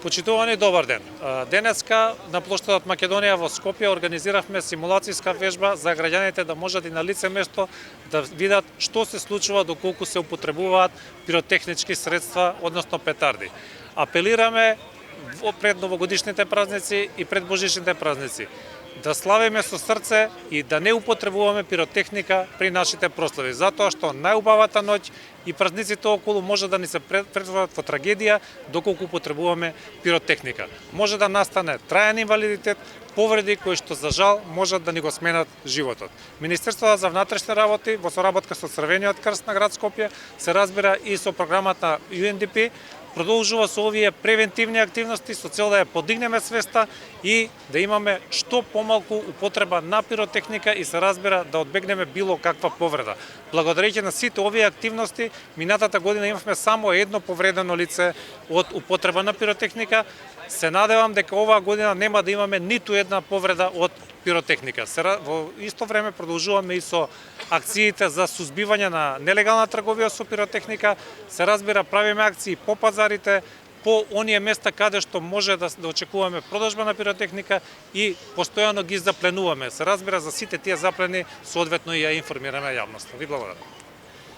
Почитувани, добар ден. Денеска на плоштадот Македонија во Скопје организиравме симулацијска вежба за граѓаните да можат и на лице место да видат што се случува доколку се употребуваат пиротехнички средства, односно петарди. Апелираме пред новогодишните празници и пред божичните празници да славиме со срце и да не употребуваме пиротехника при нашите прослави, затоа што најубавата ноќ и празниците околу може да ни се претворат во трагедија доколку употребуваме пиротехника. Може да настане траен инвалидитет, повреди кои што за жал можат да ни го сменат животот. Министерството за внатрешни работи во соработка со Црвениот крст на град Скопје се разбира и со програмата UNDP продолжува со овие превентивни активности со цел да ја подигнеме свеста и да имаме што помалку употреба на пиротехника и се разбира да одбегнеме било каква повреда. Благодарејќи на сите овие активности, минатата година имавме само едно повредено лице од употреба на пиротехника. Се надевам дека оваа година нема да имаме ниту една повреда од пиротехника. Во исто време продолжуваме и со акциите за сузбивање на нелегална трговија со пиротехника. Се разбира, правиме акции по пазарите, по оние места каде што може да очекуваме продажба на пиротехника и постојано ги запленуваме. Се разбира, за сите тие заплени соодветно и ја информираме јавноста. Ви благодарам.